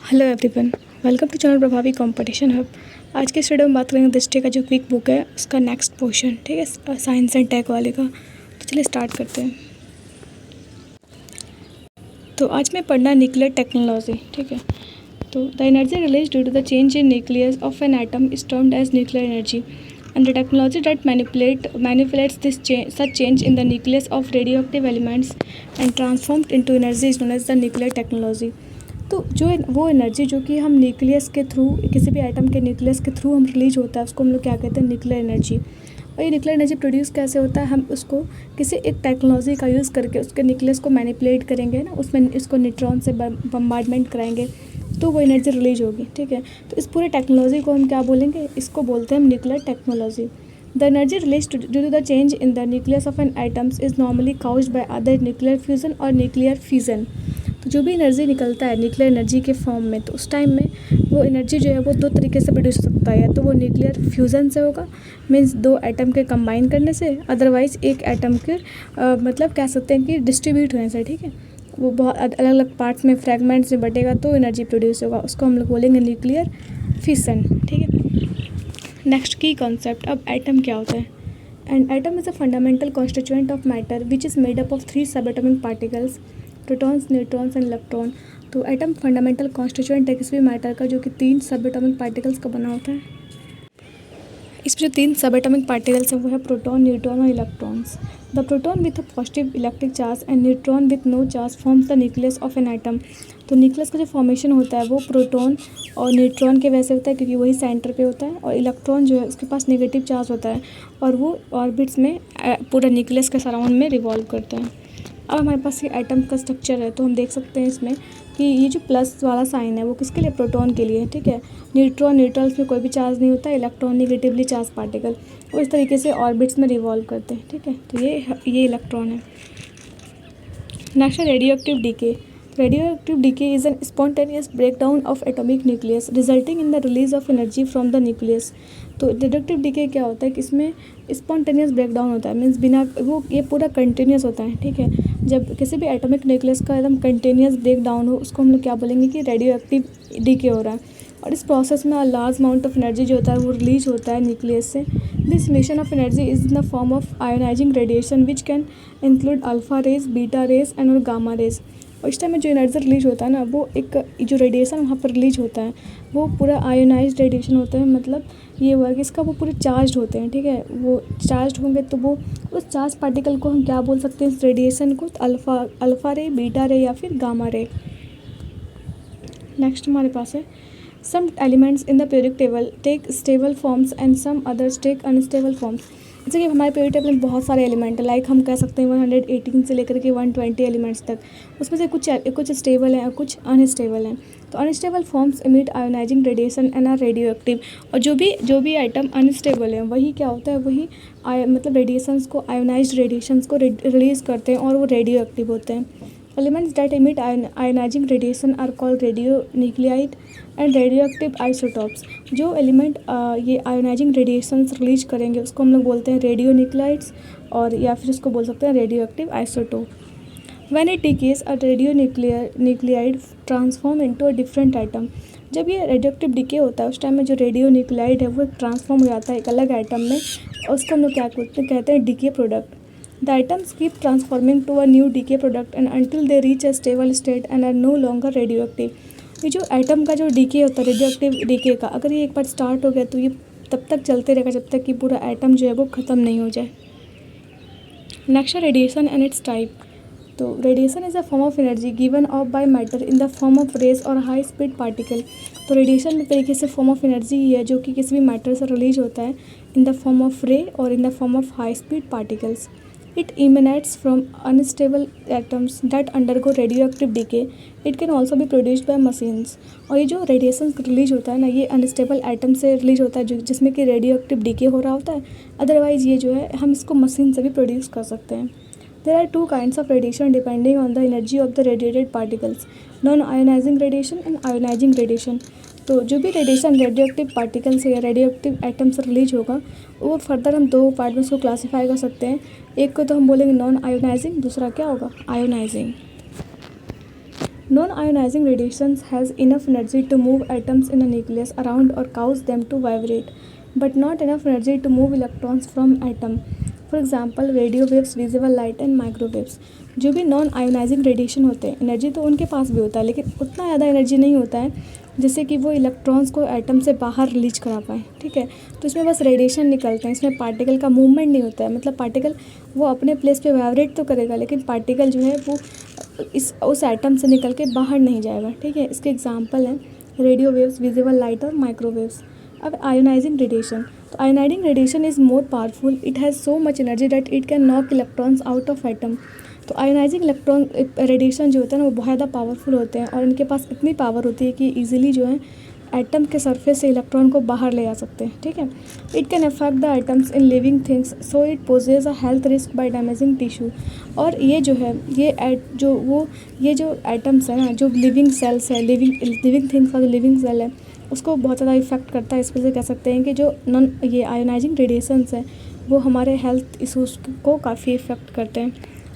Hello everyone, welcome to channel Prabhavi competition hub. आज के studio में बात करेंगे दृष्टि का जो क्विक बुक है उसका नेक्स्ट पोर्शन, ठीक है, साइंस एंड टेक वाले का। तो चलिए स्टार्ट करते हैं। तो आज मैं पढ़ना न्यूक्लियर टेक्नोलॉजी, ठीक है। तो the energy release due to the change in nucleus of an atom is termed as nuclear energy and the technology that manipulates this such change in the nucleus of radioactive elements and transformed into energy is known as the nuclear technology। तो जो वो energy जो कि हम nucleus के through, किसी भी atom के न्यूक्लियस के थ्रू हम रिलीज होता है, उसको हम लोग क्या कहते हैं, न्यूक्लियर एनर्जी। और ये न्यूक्लियर एनर्जी प्रोड्यूस कैसे होता है, हम उसको किसी एक टेक्नोलॉजी का यूज़ करके उसके न्यूक्लियस को मैनिपुलेट करेंगे ना, उसमें इसको न्यूट्रॉन से बम्बार्डमेंट कराएंगे तो वो एनर्जी रिलीज होगी, ठीक है। तो इस पूरे टेक्नोलॉजी को हम क्या बोलेंगे, इसको बोलते हैं हम nuclear technology. The energy release due to the change in the nucleus of an atoms is normally caused by other nuclear fusion और न्यूक्लियर फिजन। तो जो भी एनर्जी निकलता है न्यूक्लियर एनर्जी के फॉर्म में, तो उस टाइम में वो एनर्जी जो है वो दो तरीके से प्रोड्यूस हो सकता है। तो वो न्यूक्लियर फ्यूज़न से होगा, मीन्स दो एटम के कंबाइन करने से, अदरवाइज़ एक एटम के मतलब कह सकते हैं कि डिस्ट्रीब्यूट होने से, ठीक है। वो बहुत अलग अलग पार्ट्स में, फ्रैगमेंट्स में बटेगा तो एनर्जी प्रोड्यूस होगा, उसको हम लोग बोलेंगे न्यूक्लियर फिशन, ठीक है। नेक्स्ट की कॉन्सेप्ट, अब एटम क्या होता है। And atom is a fundamental constituent of matter which is made up of 3 सब atomic particles, protons, neutrons and electron. तो एटम फंडामेंटल कॉन्स्टिट्यूएंट है किसी भी मैटर का जो कि 3 सब एटॉमिक पार्टिकल्स का बना होता है। इसमें जो 3 सब एटॉमिक पार्टिकल्स हैं वो है प्रोटॉन, न्यूट्रॉन और electrons. The proton with a positive electric charge and neutron with no charge forms the nucleus of an atom. तो न्यूक्लियस का जो फॉर्मेशन होता है वो प्रोटॉन और न्यूट्रॉन के वैसे होता है क्योंकि वही सेंटर पे होता है, और इलेक्ट्रॉन जो है उसके पास नेगेटिव चार्ज होता है और वो ऑर्बिट्स में पूरा न्यूक्लियस के सराउंड में रिवॉल्व करता है। अब हमारे पास ये एटम का स्ट्रक्चर है, तो हम देख सकते हैं इसमें कि ये जो प्लस वाला साइन है वो किसके लिए, प्रोटॉन के लिए, ठीक है। न्यूट्रॉन, न्यूट्रल्स में कोई भी चार्ज नहीं होता, इलेक्ट्रॉन निगेटिवली चार्ज पार्टिकल, वो इस तरीके से ऑर्बिट्स में रिवॉल्व करते हैं, ठीक है। तो ये इलेक्ट्रॉन है। नेक्स्ट है radio active decay. Radioactive decay is an spontaneous breakdown of atomic nucleus resulting in the release of energy from the nucleus. तो रेडियोएक्टिव डीके क्या होता है कि इसमें स्पॉन्टेनियस ब्रेकडाउन होता है, मीन्स बिना वो, ये पूरा कंटिन्यूस होता है, ठीक है। जब किसी भी एटॉमिक न्यूक्लियस का एकदम कंटिन्यूस ब्रेकडाउन हो उसको हम लोग क्या बोलेंगे कि रेडियो एक्टिव डीके हो रहा है। और इस प्रोसेस में लार्ज अमाउंट ऑफ एनर्जी जो होता है वो रिलीज होता है न्यूक्लियस से। This emission of energy is in the form of ionising radiation which can include alpha rays, beta rays and और गामा रेज। और इस टाइम में जो एनर्जी रिलीज होता है ना, वो एक जो रेडिएशन वहाँ पर रिलीज होता है वो पूरा आयोनाइज्ड रेडिएशन होता है। मतलब ये हुआ कि इसका वो पूरे चार्ज होते हैं, ठीक है। वो चार्ज होंगे तो वो उस चार्ज पार्टिकल को हम क्या बोल सकते हैं, इस रेडिएशन को, अल्फा रे, बीटा रे या फिर गामा रे। नेक्स्ट हमारे पास है some elements in the periodic table take stable forms and some others take unstable forms. जैसे कि हमारे पीरियोडिक टेबल में बहुत सारे एलिमेंट है, लाइक हम कह सकते हैं 118 से लेकर के 120 एलिमेंट्स तक। उसमें से कुछ स्टेबल हैं और कुछ अनस्टेबल हैं। तो unstable forms emit ionising radiation and are radio active. और जो भी आइटम अनस्टेबल है वही क्या होता है, वही मतलब रेडिएशंस को, आयोनाइज्ड रेडिएशंस को रिलीज़ करते हैं और वो रेडियो एक्टिव होते हैं। Elements that emit ionizing radiation are called radionuclide and radioactive isotopes। जो एलिमेंट ये आयोनाइजिंग रेडिएशंस रिलीज करेंगे उसको हम लोग बोलते हैं रेडियोन्यूक्लाइड्स, और या फिर उसको बोल सकते हैं radioactive isotope. When it decays, a radionuclide transform into a different atom। जब ये रेडियोएक्टिव डिके होता है उस टाइम में जो रेडियोन्यूक्लाइड है वो ट्रांसफॉर्म हो जाता है एक अलग आइटम में, और उसको हम लोग क्या कहते हैं, decay product. The atoms keep transforming to a new decay product and until they reach a stable state and are no longer radioactive। ये जो एटम का जो डीके होता है रेडियोएक्टिव डीके का, अगर ये एक बार स्टार्ट हो गया तो ये तब तक चलते रहेगा जब तक कि पूरा एटम जो है वो ख़त्म नहीं हो जाए। नेक्स्ट है रेडिएशन एंड इट्स टाइप। तो radiation is a form of energy given off by matter in the form of rays और हाई स्पीड पार्टिकल। तो रेडिएशन एक तरीके से फॉर्म ऑफ एनर्जी ही है जो कि किसी भी मैटर से रिलीज होता है इन द फॉर्म ऑफ रे और इन the form of high speed particles. It emanates from unstable atoms that undergo radioactive decay. It can also be produced by machines। और ये जो रेडिएशन रिलीज होता है ना, ये अनस्टेबल एटम से रिलीज होता है जो जिसमें कि रेडियोएक्टिव डीके हो रहा होता है। अदरवाइज़ ये जो है हम इसको मशीन से भी प्रोड्यूस कर सकते हैं। There are 2 kinds of radiation depending on the energy of the radiated particles, non-ionizing radiation and ionizing radiation। तो जो भी रेडिएशन रेडियोएक्टिव पार्टिकल से या रेडियोएक्टिव एटम से रिलीज होगा वो फर्दर हम 2 पार्ट में उसको क्लासीफाई कर सकते हैं। एक को तो हम बोलेंगे नॉन आयोनाइजिंग, दूसरा क्या होगा, ionizing. Non-ionizing radiations has enough energy to move atoms in a nucleus around or cause them to vibrate, but not enough energy to move electrons from atom. For example radio waves, visible light and microwaves. जो भी non ionising radiation होते हैं, energy तो उनके पास भी होता है, लेकिन उतना ज़्यादा एनर्जी नहीं होता है जिससे कि वो इलेक्ट्रॉन्स को एटम से बाहर रिलीज करा पाए. ठीक है, तो इसमें बस रेडिएशन निकलते हैं, इसमें पार्टिकल का मूवमेंट नहीं होता है. मतलब पार्टिकल वो अपने प्लेस पे वाइब्रेट तो करेगा, लेकिन पार्टिकल जो है वो उस एटम से निकल के बाहर नहीं जाएगा. ठीक है, इसके एग्जाम्पल हैं रेडियो वेव्स, विजिबल लाइट और माइक्रोवेव्स. अब आयोनाइजिंग रेडिएशन, तो ionizing radiation is more powerful. It has so much energy that it can knock electrons out of atom. तो आयोनाइजिंग इलेक्ट्रॉन रेडिएशन जो होता है ना, वो बहुत ज़्यादा पावरफुल होते हैं और इनके पास इतनी पावर होती है कि ईजिली जो है एटम के सरफेस से इलेक्ट्रॉन को बाहर ले आ सकते हैं. ठीक है, it can affect the atoms in living things, so it poses a health risk by damaging tissue. और ये जो है ये जो एटम्स है ना, जो लिविंग सेल्स है, लिविंग थिंग्स का जो लिविंग सेल है, उसको बहुत ज़्यादा इफेक्ट करता है. इस वजह से कह सकते हैं कि जो ये आयोनाइजिंग रेडिएशंस हैं वो हमारे हेल्थ इशूज़ को काफ़ी इफेक्ट करते हैं.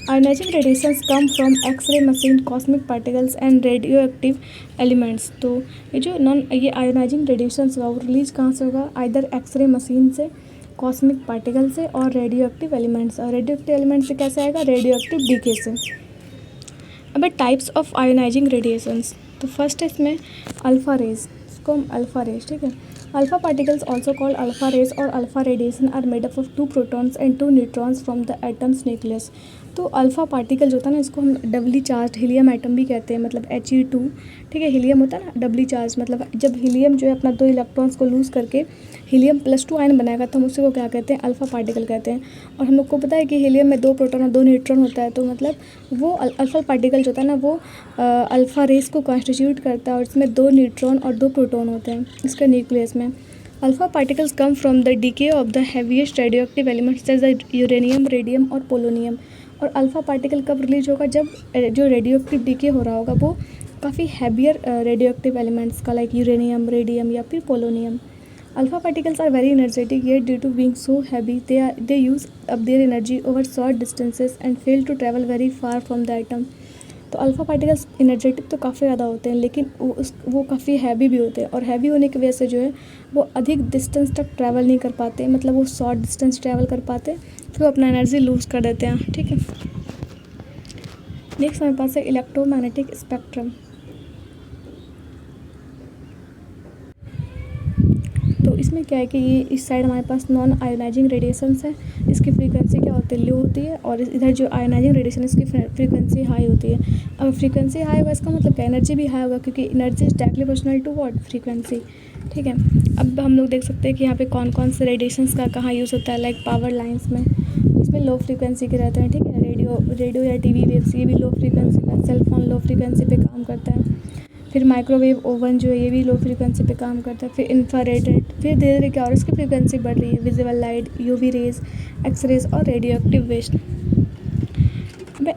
Ionizing radiations come from x ray machine, cosmic particles and radioactive elements. तो ये आयोनाइजिंग रेडिएशंस वो रिलीज कहाँ से होगा? आइदर एक्सरे मशीन से, कॉस्मिक पार्टिकल से और रेडियो एक्टिव एलिमेंट्स. और रेडियो एक्टिव एलिमेंट्स से कैसे आएगा? रेडियो एक्टिव डीके से. अब टाइप्स ऑफ आयोनाइजिंग रेडिएशंस, तो फर्स्ट है इसमें अल्फ़ा रेज, इसको हम अल्फ़ा रेज. ठीक है, alpha particles also called alpha rays और alpha radiation are made up of 2 protons and 2 neutrons from the atom's nucleus. तो अल्फ़ा पार्टिकल जो होता है ना, इसको हम डबली चार्ज हीलियम एटम भी कहते हैं, मतलब He2. ठीक है, हीलियम होता है ना डबली चार्ज, मतलब जब हीलियम जो है अपना 2 इलेक्ट्रॉन्स को लूज़ करके हीलियम +2 आयन बनाएगा तो हम उसी को क्या कहते हैं? अल्फ़ा पार्टिकल कहते हैं. और हम लोग को पता है कि हीलियम में 2 प्रोटॉन और 2 न्यूट्रॉन होता है, तो मतलब वो अल्फ़ा पार्टिकल जो होता है ना, वो अल्फ़ा रेस को कॉन्स्टिट्यूट करता है और इसमें 2 न्यूट्रॉन और 2 प्रोटॉन होते हैं इसके न्यूक्लियस में. Alpha particles come from the DK of the heaviest radio active elements जैसे यूरेनियम, रेडियम और पोलोनियम. और अल्फ़ा पार्टिकल कब रिलीज होगा? जब जो रेडियो एक्टिव डीके हो रहा होगा वो काफ़ी हैवियर रेडियो एक्टिव एलिमेंट्स का, लाइक यूरेनियम, रेडियम या फिर polonium. Alpha particles are very energetic, yet due to being so heavy they use up their energy over short distances and fail to travel very far from the atom. तो alpha particles energetic तो काफ़ी ज़्यादा होते हैं, लेकिन वो काफ़ी heavy भी होते हैं. और हैवी होने की वजह से जो है वो अधिक डिस्टेंस तक ट्रैवल नहीं कर पाते, मतलब वो शॉर्ट डिस्टेंस ट्रैवल कर पाते, फिर वो अपना एनर्जी लूज़ कर देते हैं. ठीक है, नेक्स्ट हमारे पास है इलेक्ट्रोमैग्नेटिक स्पेक्ट्रम. तो इसमें क्या है कि ये इस साइड हमारे पास नॉन आयोनाइजिंग रेडिएशंस है, इसकी फ्रीक्वेंसी क्या होती है? लो होती है. और इधर जो आयोनाइजिंग रेडिएशन है इसकी फ्रीक्वेंसी हाई होती है. अब फ्रीक्वेंसी हाई होगा इसका मतलब क्या? एनर्जी भी हाई होगा, क्योंकि energy is directly proportional to what? Frequency. ठीक है, अब हम लोग देख सकते हैं कि यहाँ पे कौन कौन से रेडिएशंस का कहाँ यूज़ होता है. लाइक पावर लाइन्स में, इसमें लो फ्रीक्वेंसी के रहते हैं. ठीक है, रेडियो या टीवी वेव्स, ये भी लो फ्रीक्वेंसी का. सेल फोन लो फ्रीक्वेंसी पे काम करता है. फिर माइक्रोवेव ओवन जो है ये भी लो फ्रीक्वेंसी पे काम करता है. फिर इंफ्रारेड, फिर धीरे धीरे क्या और इसकी फ्रीक्वेंसी बढ़ रही है. Visible light, UV rays, x rays और radioactive waste.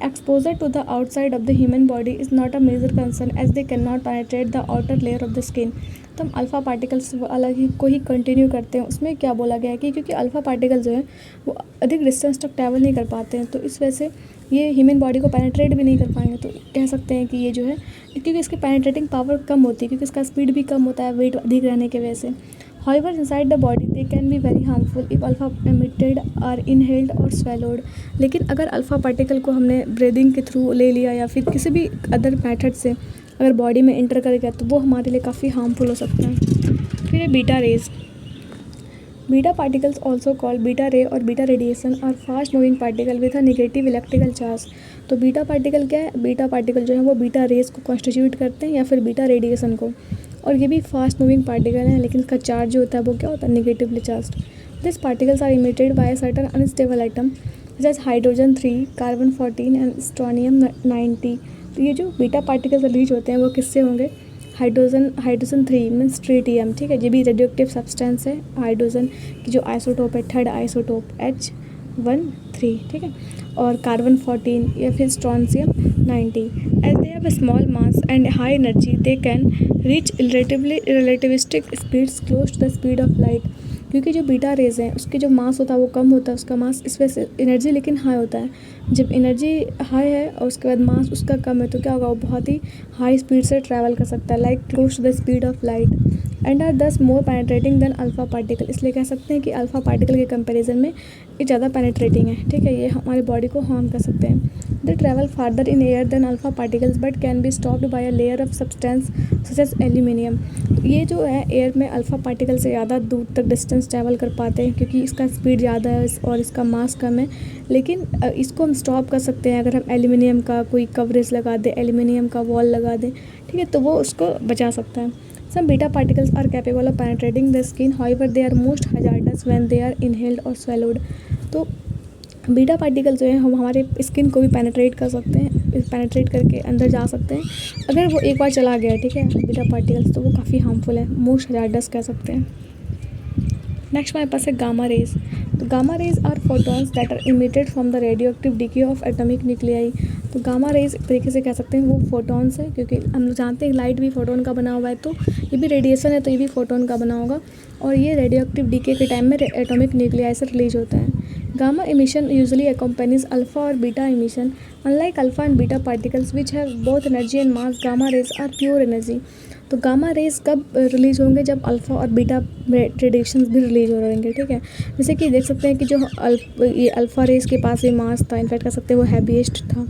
Exposure to the outside of the human body is not a major concern as they can not penetrate the outer layer of the skin. तो हम alpha particles अलग ही को ही continue करते हैं. उसमें क्या बोला गया है कि क्योंकि अल्फ़ा पार्टिकल जो है वो अधिक डिस्टेंस तक ट्रैवल नहीं कर पाते हैं, तो इस वजह से ये ह्यूमन बॉडी को पेनिट्रेट भी नहीं कर पाएंगे. तो कह सकते हैं कि ये जो है क्योंकि इसकी पेनिट्रेटिंग पावर कम होती है, क्योंकि इसका स्पीड भी कम होता है वेट अधिक रहने की वजह से. However, inside the body they can be very harmful if alpha emitted or inhaled or swallowed. लेकिन अगर अल्फ़ा पार्टिकल को हमने ब्रीदिंग के थ्रू ले लिया या फिर किसी भी अदर मेथड से अगर बॉडी में इंटर कर गया तो वो हमारे लिए काफ़ी हार्मफुल हो सकता है. फिर है beta rays. Beta particles also called beta ray or beta radiation are fast moving particle with a negative electrical charge. तो बीटा पार्टिकल क्या है? बीटा पार्टिकल जो है वो बीटा रेज को कॉन्स्टिट्यूट करते हैं या फिर बीटा रेडिएशन को. और ये भी फास्ट मूविंग पार्टिकल हैं, लेकिन इसका चार्ज जो होता है वो क्या होता है? Negatively charge. This particles are emitted by certain unstable atom जैसे हाइड्रोजन 3, कार्बन 14 एंड स्ट्रोनियम 90. तो ये जो बीटा पार्टिकल्स रिलीज होते हैं वो किससे होंगे? Hydrogen 3 means tritium. ठीक है, ये भी रेडियो एक्टिव सब्सटेंस है. हाइड्रोजन की जो आइसोटोप है, थर्ड आइसोटोप H13. ठीक है, और कार्बन 14 या फिर strontium 90. As they have a small mass and high energy they can reach relativistic speeds close to the speed of light. क्योंकि जो बीटा रेज हैं उसके जो मास होता है वो कम होता है, उसका मास इस वजह से एनर्जी लेकिन हाई होता है। जब एनर्जी हाई है और उसके बाद मास उसका कम है तो क्या होगा, वो बहुत ही हाई स्पीड से ट्रैवल कर सकता है, like close to the speed of light and are thus more penetrating than alpha particle. इसलिए कह सकते हैं कि अल्फा पार्टिकल के कंपैरिजन में ये ज़्यादा पेनिट्रेटिंग है, ठीक है, ये हमारे बॉडी को हार्म कर सकते हैं। They travel farther in air than alpha particles but can be stopped by a layer of substance such as aluminium. ये जो है एयर में अल्फा पार्टिकल से ज़्यादा दूर तक डिस्टेंस ट्रैवल कर पाते हैं क्योंकि इसका स्पीड ज़्यादा है और इसका मास कम है, लेकिन इसको हम स्टॉप कर सकते हैं अगर हम एल्यूमिनियम का कोई कवरेज लगा दें, एल्यूमिनियम का वॉल लगा दें, ठीक है, तो वो उसको बचा सकता है। Some beta particles are capable of penetrating the skin, however they are most hazardous when they are inhaled और स्वेलोड। तो बीटा पार्टिकल जो है हम हमारे स्किन को भी पेनिट्रेट कर सकते हैं, पेनिट्रेट करके अंदर जा सकते हैं अगर वो एक बार चला गया, ठीक है, बीटा पार्टिकल्स, तो वो काफ़ी हार्मफुल है, मोस्ट हजार्डस कह सकते हैं। नेक्स्ट हमारे पास है गामा रेज। तो gamma rays are photons that are emitted from the radio active decay of atomic nuclei. तो गामा रेज एक तरीके से कह सकते हैं वो फोटॉन्स है, क्योंकि हम लोग जानते हैं लाइट भी फोटोन का बना हुआ है, तो ये भी रेडिएशन है तो ये भी फोटोन का बना होगा और ये रेडियो एक्टिव डीके के टाइम में एटॉमिक न्यूक्लियाई से रिलीज होता है। Gamma emission usually accompanies alpha or beta emission. Unlike alpha and beta particles which have both energy and mass, gamma rays are pure energy. तो gamma raise कब release होंगे, जब alpha और beta radiations भी release हो रहेंगे, ठीक है। जैसे कि देख सकते हैं कि जो ये अल्फ़ा रेज के पास भी मास था, इनफैक्ट कह सकते हैं वो हैवीएस्ट था,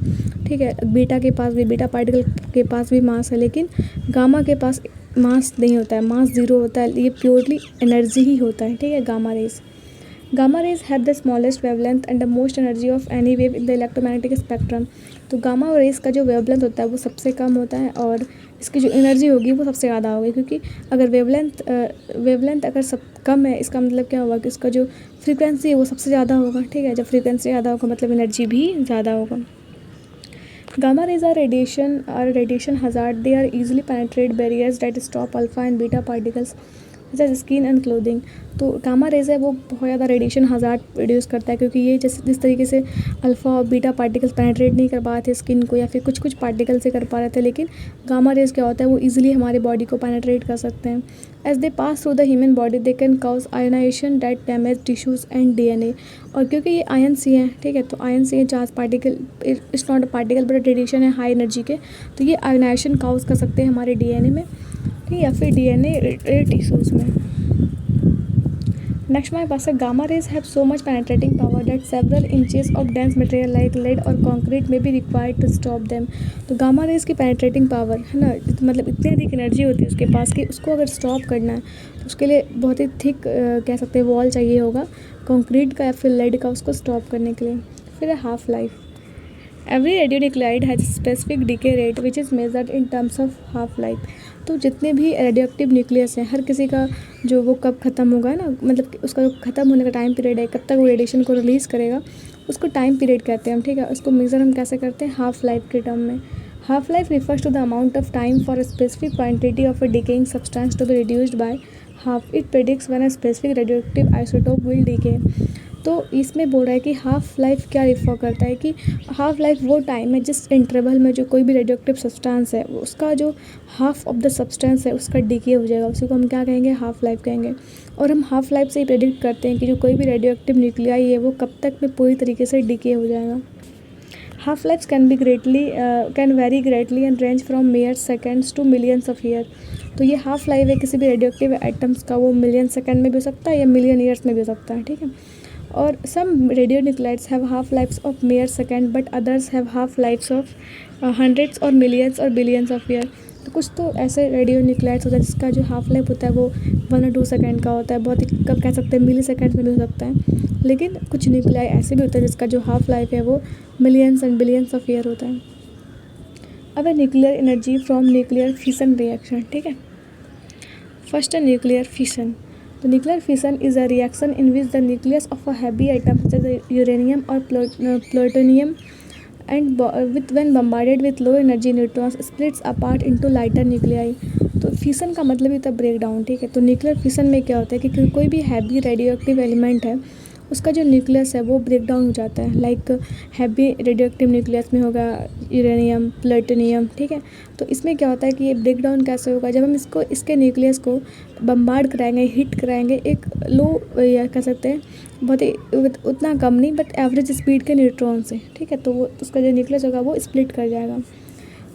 ठीक है। बीटा के पास भी, बीटा पार्टिकल के पास भी मास है, लेकिन गामा के पास मास नहीं होता है, मास ज़ीरो होता है, ये प्योरली एनर्जी ही होता है, ठीक है, gamma raise. Gamma rays have the smallest wavelength and the most energy of any wave in the electromagnetic spectrum. तो गामा रेज का जो वेवलेंथ होता है वो सबसे कम होता है और इसकी जो एनर्जी होगी वो सबसे ज़्यादा होगी, क्योंकि अगर वेवलेंथ अगर सब कम है, इसका मतलब क्या होगा कि इसका जो फ्रीक्वेंसी है वो सबसे ज़्यादा होगा, ठीक है। जब फ्रीक्वेंसी ज़्यादा होगा मतलब एनर्जी भी ज़्यादा होगा। Gamma rays are radiation hazard, they are easily penetrate barriers that stop alpha and beta particles जैसे स्किन एंड क्लोथिंग। तो गामा रेज है वो बहुत ज़्यादा रेडिएशन हज़ार्ड प्रोड्यूस करता है, क्योंकि ये जिस तरीके से अल्फ़ा और बीटा पार्टिकल्स पेनिट्रेट नहीं कर पा रहे थे स्किन को, या फिर कुछ पार्टिकल से कर पा रहे थे, लेकिन गामा रेज क्या होता है वो इजीली हमारे बॉडी को पेनिट्रेट कर सकते हैं। As they pass through the human body they can cause ionization that damage tissues and DNA. और क्योंकि ये आयन सी हैं, ठीक है, तो आयन सी charge particle, it's not a particle but radiation है हाई एनर्जी के, तो ये आयनाइजेशन कॉज कर सकते हैं हमारे डीएनए में, ठीक है, या फिर डीएनए टिश्यूज़ में। नेक्स्ट हमारे पास है gamma rays have so much penetrating power that several inches of dense material like lead or concrete may be required to stop them. तो गामा रेज की पेनिट्रेटिंग पावर है ना, मतलब इतनी अधिक एनर्जी होती है उसके पास कि उसको अगर स्टॉप करना है तो उसके लिए बहुत ही थिक कह सकते हैं वॉल चाहिए होगा कंक्रीट का या फिर लेड का, उसको स्टॉप करने के लिए। फिर है half life. Every radionuclide has specific decay rate which is measured in terms of half life. तो जितने भी रेडियो एक्टिव न्यूक्लियस हैं, हर किसी का जो वो कब ख़त्म होगा ना, मतलब कि उसका जो ख़त्म होने का टाइम पीरियड है, कब तक वो रेडिएशन को रिलीज़ करेगा, उसको टाइम पीरियड कहते हैं हम, ठीक है। उसको मेज़र हम कैसे करते हैं, हाफ लाइफ के टर्म में। Half life refers to the amount of time for a specific quantity of a decaying substance to be reduced by half. It predicts when a specific radioactive isotope will decay. तो इसमें बोल रहा है कि half life क्या refer करता है कि हाफ़ लाइफ वो टाइम है जिस इंटरवल में जो कोई भी रेडियो एक्टिव सब्सटेंस है उसका जो हाफ ऑफ द सब्सटेंस है उसका डीके हो जाएगा, उसी को हम क्या कहेंगे, हाफ़ लाइफ कहेंगे। और हम हाफ़ लाइफ से ही प्रेडिक्ट करते हैं कि जो कोई भी रेडियो एक्टिव न्यूक्लियाई है वो कब तक में पूरी तरीके से डीके हो जाएगा। Half lives can vary greatly and range from mere seconds to millions of year. तो ये हाफ लाइफ है किसी भी रेडियो एक्टिव आइटम्स का, वो मिलियन सेकेंड में भी हो सकता है या मिलियन ईयर्स में भी हो सकता है, ठीक है। और some radionuclides have half lives of mere second but others have half lives of hundreds और मिलियंस और बिलियंस ऑफ ईयर। तो कुछ तो ऐसे रेडियोन्यूक्लाइड्स होता है जिसका जो हाफ लाइफ होता है वो 1 और 2 सेकेंड का होता है, बहुत ही कब कह सकते हैं मिली सेकेंड में भी हो सकता है। लेकिन कुछ न्यूक्लियाई ऐसे भी होते हैं जिसका जो हाफ लाइफ है वो millions and billions of year होता है। अब है nuclear energy from nuclear fission reaction, ठीक है। फर्स्ट है nuclear fission. The nuclear fission is a reaction in which the nucleus of a heavy atom such as uranium or plutonium and when bombarded with low energy neutrons splits apart into lighter nuclei। तो fission का मतलब ही होता है break down, ठीक है। तो nuclear fission में क्या होता है कि कोई भी हैवी रेडियो एक्टिव एलिमेंट है उसका जो न्यूक्लियस है वो ब्रेक डाउन हो जाता है। लाइक हैवी रेडियोएक्टिव न्यूक्लियस में होगा यूरेनियम, प्लूटोनियम, ठीक है। तो इसमें क्या होता है कि ये ब्रेक डाउन कैसे होगा, जब हम इसके न्यूक्लियस को बम्बार्ड कराएंगे, हिट कराएंगे एक लो या कह सकते हैं बहुत ही उतना कम नहीं बट एवरेज स्पीड के न्यूट्रॉन से, ठीक है। तो वो उसका जो न्यूक्लियस होगा वो स्प्लिट कर जाएगा।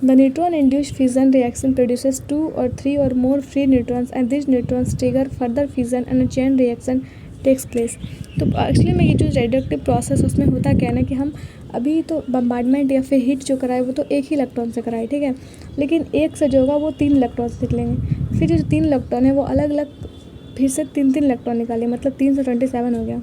The neutron induced fission reaction produces 2 or 3 or more free neutrons and these neutrons trigger further fission and a chain reaction takes place। तो एक्चुअली में ये जो रेडियोएक्टिव प्रोसेस उसमें होता क्या है ना कि हम अभी तो बम्बार्डमेंट या फिर हिट जो कराए वो तो एक ही इलेक्ट्रॉन से कराए, ठीक है। लेकिन एक से जो होगा वो 3 इलेक्ट्रॉन्स निकलेंगे, फिर जो 3 इलेक्ट्रॉन है वो अलग अलग फिर से 3 इलेक्ट्रॉन निकालेंगे, मतलब 3 से 27 हो गया।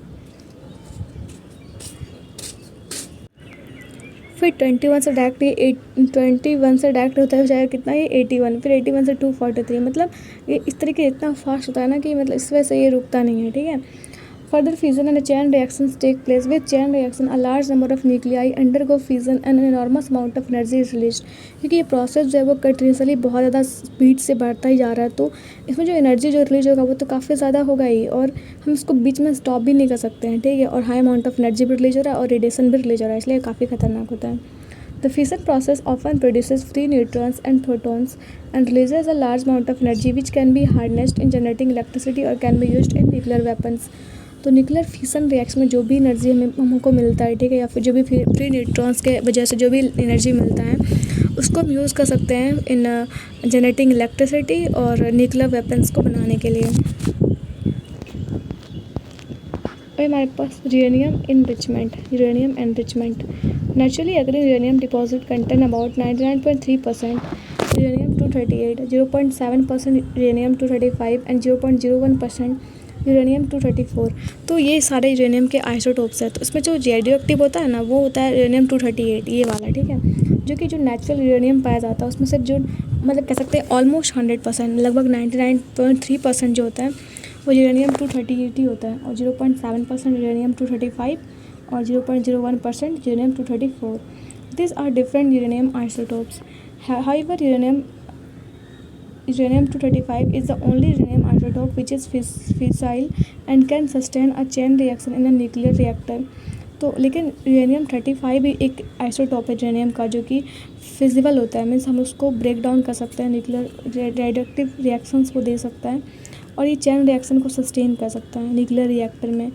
फिर 21 से डायरेक्ट ये 21 से डायरेक्ट होता है हो जाएगा कितना, ये 81, फिर 81 से 243, मतलब ये इस तरीके इतना फास्ट होता है ना कि मतलब इस वजह से ये रुकता नहीं है, ठीक है। Further fusion and chain reactions take place with chain reaction a large number of nuclei undergo fusion and an enormous amount of energy is release. क्योंकि ये प्रोसेस जो है वो कंटिन्यूसली बहुत ज़्यादा स्पीड से बढ़ता ही जा रहा है, तो इसमें जो एनर्जी जो रिलीज होगा वो तो काफ़ी ज़्यादा होगा ही, और हम इसको बीच में स्टॉप भी नहीं कर सकते हैं, ठीक है। और हाई अमाउंट ऑफ एनर्जी भी रिलीज हो रहा है और रेडिएशन भी रिलीज हो रहा है, इसलिए काफ़ी खतरनाक होता है। The fission process often produces free neutrons and protons and releases a large amount of energy which can be harnessed in generating electricity or can be used in nuclear weapons। तो nuclear fission reaction में जो भी energy हमको मिलता है, ठीक है, या फिर जो भी फ्री न्यूट्रॉन्स के वजह से जो भी एनर्जी मिलता है उसको हम यूज़ कर सकते हैं इन जनरेटिंग इलेक्ट्रिसिटी और न्यूक्लियर वेपन्स को बनाने के लिए। और हमारे पास uranium enrichment naturally again uranium deposit contain about 99.3% uranium 238, 0.7% uranium 235 and 0.01% uranium 234। तो ये सारे यूरेनियम के आइसोटोप्स हैं। तो इसमें जो रेडियो एक्टिव होता है ना वो होता है यूरेनियम 238, ये वाला, ठीक है। जो कि जो नेचुरल यूरेनियम पाया जाता है उसमें से जो मतलब कह सकते हैं ऑलमोस्ट 100%, लगभग 99.3% जो होता है वो यूरेनियम 238 ही होता है, और 0.7% यूरेनियम 235 और 0.01% uranium 234। These are different uranium isotopes. However, uranium 235 is the only uranium isotope which is fissile and can sustain a chain reaction in a nuclear reactor। तो लेकिन यूरेनियम 35 भी एक आइसोटॉप है यूरेनियम का जो कि फिजिबल होता है, मीन्स हम उसको ब्रेक डाउन कर सकते हैं, न्यूक्लियर रेडियोएक्टिव रिएक्शंस को दे सकता है और ये चैन रिएक्शन को सस्टेन कर सकता है न्यूक्लियर रिएक्टर में।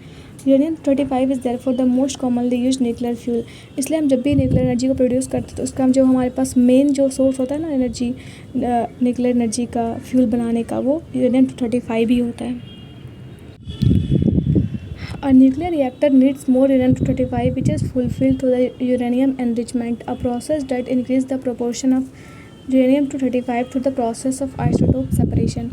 Uranium 35 is therefore the most commonly used nuclear fuel. इसलिए हम जब भी न्यूक्लियर एनर्जी को प्रोड्यूस करते हैं तो उसका जो हमारे पास मेन जो सोर्स होता है ना एनर्जी, न्यूक्लियर एनर्जी का फ्यूल बनाने का, वो यूरेनियम 235 ही होता है। A nuclear reactor needs more uranium-235 which is fulfilled through the uranium enrichment, a process that increases the proportion of uranium-235 through the process of isotope separation।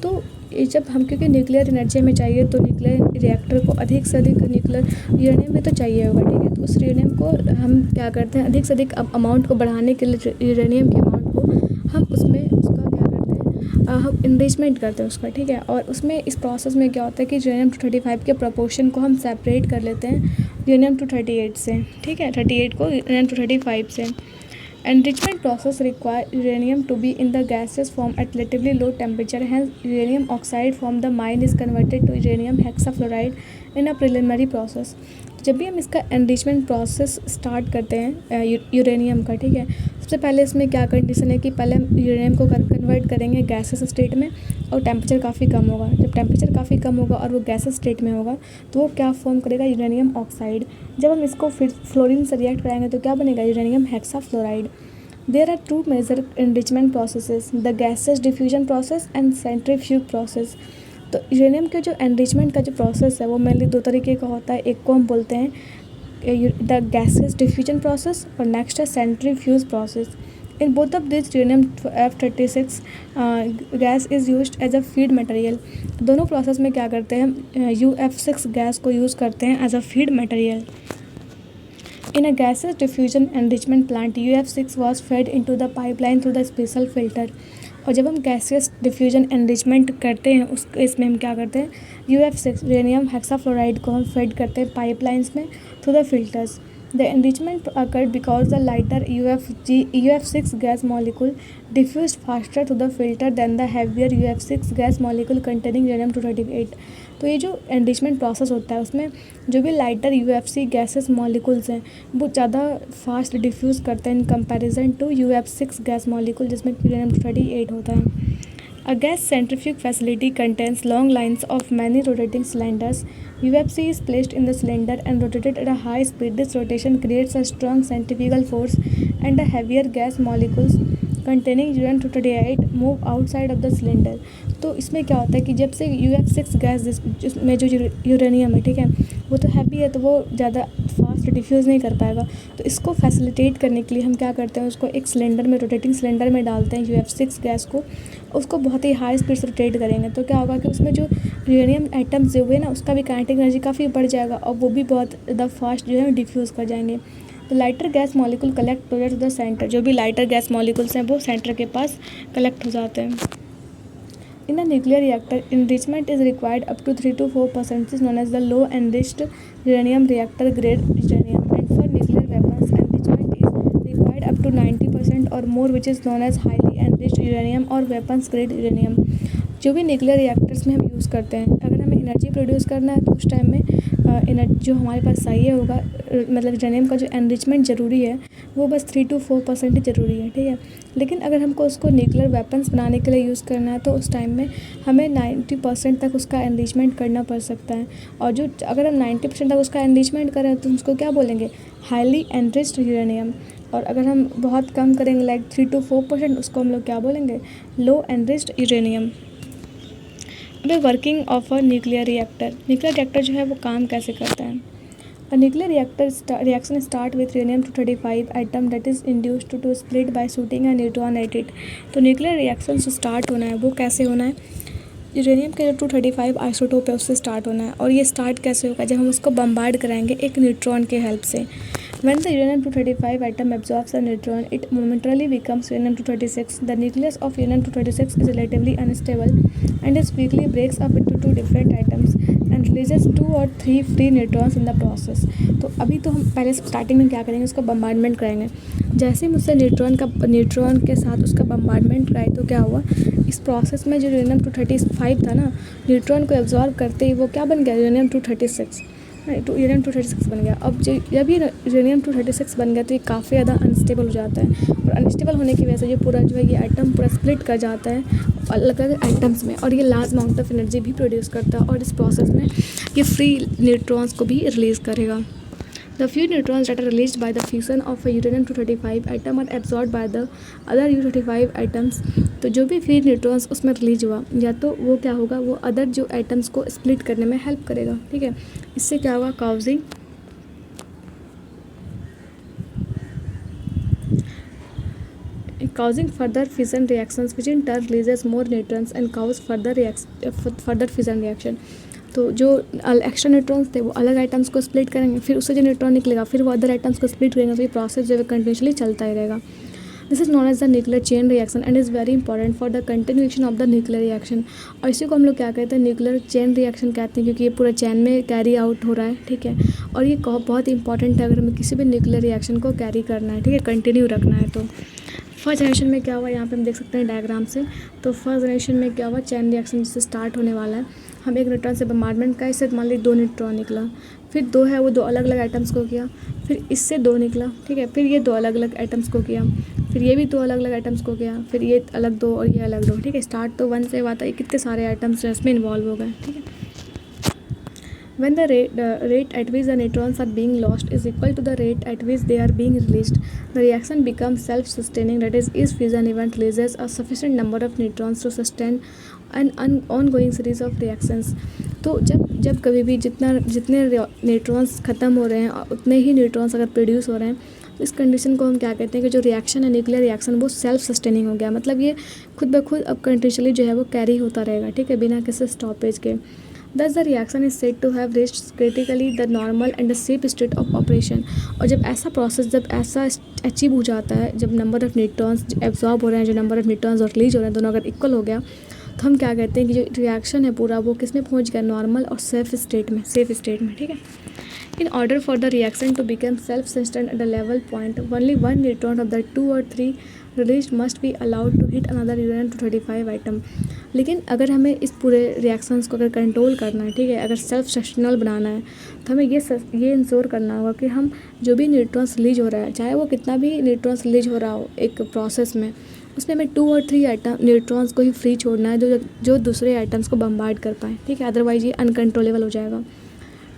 तो ये जब हम, क्योंकि न्यूक्लियर एनर्जी हमें चाहिए तो न्यूक्लियर रिएक्टर को अधिक से अधिक न्यूक्लियर यूरेनियम भी तो चाहिए होगा, ठीक है। तो उस यूरेनियम को हम क्या करते हैं, अधिक से अधिक अमाउंट को बढ़ाने के लिए यूरेनियम के अमाउंट को हम उसमें उसका क्या करते हैं, हम इनरिचमेंट करते हैं उसका, ठीक है। और उसमें इस प्रोसेस में क्या होता है कि यूरेनियम 235 के प्रोपोर्शन को हम सेपरेट कर लेते हैं यूरेनियम 238 से, ठीक है, 38 को यूरेनियम 235 से। Enrichment process require uranium to be in the gaseous form at relatively low temperature. Hence, uranium oxide from the mine is converted to uranium hexafluoride in a preliminary process। जब भी हम इसका enrichment process start करते हैं uranium का, ठीक है, सबसे पहले इसमें क्या कंडीशन है कि पहले हम यूरेनियम को कन्वर्ट करेंगे गैसेस स्टेट में और टेम्परेचर काफ़ी कम होगा। जब टेम्परेचर काफ़ी कम होगा और वो गैसेस स्टेट में होगा तो वो क्या फॉर्म करेगा, यूरेनियम ऑक्साइड। जब हम इसको फिर फ्लोरीन से रिएक्ट कराएंगे तो क्या बनेगा, uranium hexafluoride. There are two major enrichment processes, the gaseous diffusion process and centrifuge process. तो यूरेनियम के जो एनरिचमेंट का जो प्रोसेस है वो मेनली 2 तरीके का होता है। एक को हम बोलते हैं द गैसेस डिफ्यूजन प्रोसेस और नेक्स्ट है centrifuge process. In both of this uranium F36 gas is used as a feed material. दोनों प्रोसेस में क्या करते हैं, हम UF6 गैस को यूज़ करते हैं as a feed material. In a gaseous diffusion enrichment plant, UF6 was fed into the pipeline through the special filter। और जब हम गैसियस डिफ्यूजन एनरिचमेंट करते हैं इसमें हम क्या करते हैं, UF6 यूरेनियम हेक्साफ्लोराइड को हम फेड करते हैं पाइपलाइंस में through the filters. The enrichment occurred because the lighter UF6 gas molecule diffused faster through the filter than the heavier UF6 gas molecule containing uranium-238. तो ये जो एनरिचमेंट प्रोसेस होता है उसमें जो भी लाइटर यूएफसी गैसेस मॉलिक्यूल्स हैं वो ज़्यादा फास्ट डिफ्यूज़ करते हैं इन कंपैरिजन टू यूएफ6 गैस मॉलिक्यूल जिसमें uranium-238 होता है. A gas centrifuge facility contains long lines of many rotating cylinders. UFC is placed in the cylinder and rotated at a high speed. This rotation creates a strong centrifugal force and the heavier gas molecules containing uranium-238 move outside of the cylinder. तो इसमें क्या होता है कि जब से UF6 gas जिसमें जो यूरेनियम है, ठीक है, वो तो हैवी है तो वो ज़्यादा फास्ट डिफ्यूज़ नहीं कर पाएगा. तो इसको फैसिलिटेट करने के लिए हम क्या करते हैं, उसको एक सिलेंडर में, रोटेटिंग सिलेंडर में डालते हैं UF6 गैस को. उसको बहुत ही हाई स्पीड से रोटेट करेंगे तो क्या होगा कि उसमें जो यूरेनियम एटम्स जो हुए ना उसका भी काइनेटिक एनर्जी काफ़ी बढ़ जाएगा और वो भी बहुत ज़्यादा फास्ट जो है डिफ्यूज़ कर जाएंगे. तो lighter gas molecule collect towards the centre. जो भी लाइटर गैस मॉलिक्यूल्स हैं वो सेंटर के पास कलेक्ट हो जाते हैं. In a nuclear reactor, enrichment is required up to 3 to 4%, which is known as the low enriched uranium reactor grade uranium. And for nuclear weapons, enrichment is required up to 90% or more, which is known as highly enriched uranium or weapons grade uranium. जो भी nuclear reactors में हम use करते हैं, अगर हमें energy produce करना है तो उस टाइम में जो हमारे पास चाहिए होगा, मतलब यूरेनियम का जो एनरिचमेंट ज़रूरी है वो बस 3 to 4% ही ज़रूरी है, ठीक है. लेकिन अगर हमको उसको न्यूक्लियर वेपन्स बनाने के लिए यूज़ करना है तो उस टाइम में हमें 90% तक उसका एनरिचमेंट करना पड़ सकता है. और जो अगर हम 90% तक उसका एनरिचमेंट करें तो उसको क्या बोलेंगे, हाईली एनरिच्ड यूरेनियम. और अगर हम बहुत कम करेंगे लाइक 3 to 4%, उसको हम लोग क्या बोलेंगे, लो एनरिच्ड यूरेनियम. अब working of a nuclear reactor. Nuclear reactor जो है वो काम कैसे करता है. A nuclear reaction start with uranium-235 atom that is induced to split by shooting a neutron at it. तो न्यूक्लियर रिएक्शन से स्टार्ट होना है वो कैसे होना है, यूरेनियम के जो 235 आइसोटोप है उससे स्टार्ट होना है. और ये स्टार्ट कैसे होगा, जब हम उसको बम्बार्ड कराएंगे एक न्यूट्रॉन के हेल्प से. When the uranium-235 atom absorbs a neutron, it momentarily becomes uranium-236. The nucleus of uranium-236 is relatively unstable and it quickly breaks up into two different atoms and releases 2 or 3 free neutrons in the process. तो अभी तो हम पहले starting में क्या करेंगे, उसका bombardment कराएंगे. जैसे ही मुझसे न्यूट्रॉन के साथ उसका बम्बार्डमेंट कराए तो क्या हुआ, इस प्रोसेस में जो uranium-235 था ना, न्यूट्रॉन को एब्जॉर्ब करते ही वो क्या बन गया, uranium-236. तो uranium-236 बन गया. अब जब ये uranium-236 बन गया तो ये काफ़ी ज़्यादा अनस्टेबल हो जाता है. और अनस्टेबल होने की वजह से ये पूरा जो है ये एटम पूरा स्प्लिट कर जाता है अलग अलग एटम्स में, और ये लार्ज अमाउंट ऑफ एनर्जी भी प्रोड्यूस करता है. और इस प्रोसेस में ये फ्री न्यूट्रॉन्स को भी रिलीज़ करेगा. The few neutrons that are released by the fusion of a uranium-235 atom are absorbed by the other U-235 atoms. तो जो भी फ्री न्यूट्रॉन्स उसमें रिलीज हुआ या तो वो क्या होगा, वो अदर जो एटम्स को स्प्लिट करने में हेल्प करेगा, ठीक है. इससे क्या होगा, causing further fission reactions which in turn releases more neutrons and cause further fission reaction. तो जो एक्स्ट्रा न्यूट्रॉन्स थे वो अलग आइटम्स को स्प्लिट करेंगे, फिर उससे जो न्यूट्रॉन निकलेगा फिर वो अदर आइटम्स को स्प्लिट करेंगे. तो ये प्रोसेस जो है कंटिन्यूसली चलता ही रहेगा. This is known as the nuclear chain reaction and is very important for the continuation of the nuclear reaction. और इसी को हम लोग क्या कहते हैं, न्यूक्लियर चेन रिएक्शन कहते हैं, क्योंकि ये पूरा चैन में कैरी आउट हो रहा है, ठीक है. और ये बहुत इंपॉर्टेंट है अगर हमें किसी भी न्यूक्लियर रिएक्शन को कैरी करना है, ठीक है, कंटिन्यू रखना है. तो फर्स्ट जनरेशन में क्या हुआ, यहाँ पे हम देख सकते हैं डायग्राम से. तो फर्स्ट जनरेशन में क्या हुआ, चैन रिएक्शन जिससे स्टार्ट होने वाला है. हम एक न्यूट्रॉन से बम्बार्डमेंट का, इससे मान ली 2 न्यूट्रॉन निकला, फिर 2 है वो 2 अलग अलग आइटम्स को किया, फिर इससे 2 निकला, ठीक है, फिर ये 2 अलग अलग आइटम्स को किया, फिर ये भी 2 अलग अलग आइटम्स को किया, फिर ये अलग 2 और ये अलग 2, ठीक है. स्टार्ट तो 1 से हुआ था, ये कितने सारे आइटम्स इसमें इन्वॉल्व हो गए, ठीक है. When the rate at which the neutrons are being lost is equal to the rate at which they are being released, the reaction becomes self-sustaining. That is, each fusion event releases a sufficient number of neutrons to sustain an ongoing series of reactions. तो जब कभी भी जितने neutrons ख़त्म हो रहे हैं उतने ही न्यूट्रॉन्स अगर प्रोड्यूस हो रहे हैं, तो इस कंडीशन को हम क्या कहते हैं कि जो रिएक्शन है न्यूक्लियर रिएक्शन वो सेल्फ सस्टेनिंग हो गया. मतलब ये खुद ब खुद अब कंटिन्यूसली जो है वो कैरी होता रहेगा, ठीक है, बिना किसी स्टॉपेज के. Thus the reaction is said to have reached critically the normal and the safe state of operation. और जब ऐसा प्रोसेस जब ऐसा अचीव हो जाता है, जब नंबर ऑफ़ न्यूट्रॉन्स एब्जॉर्ब हो रहे हैं, जो नंबर ऑफ़ न्यूट्रॉन्स और रिलीज हो रहे हैं दोनों अगर इक्वल हो गया, तो हम क्या कहते हैं कि जो रिएक्शन है पूरा वो किस में पहुंच गया, नॉर्मल और सेफ स्टेट में, ठीक है। In order for the reaction to become self sustain at the level point, only one neutron of the 2 or 3 release must be allowed to hit another uranium 235 atom. लेकिन अगर हमें इस पूरे reactions को अगर कंट्रोल करना है, ठीक है, अगर सेल्फ सस्टेनेबल बनाना है, तो हमें ये इंश्योर करना होगा कि हम जो भी न्यूट्रॉन्स रिलीज हो रहा है, चाहे वो कितना भी न्यूट्रॉन्स रिलीज हो रहा हो एक प्रोसेस में, उसमें हमें 2 और 3 आइटम न्यूट्रॉन्स को ही फ्री छोड़ना है जो दूसरे आइटम्स को बम्बार्ड कर पाएँ, ठीक है, अदरवाइज ये अनकंट्रोलेबल हो जाएगा।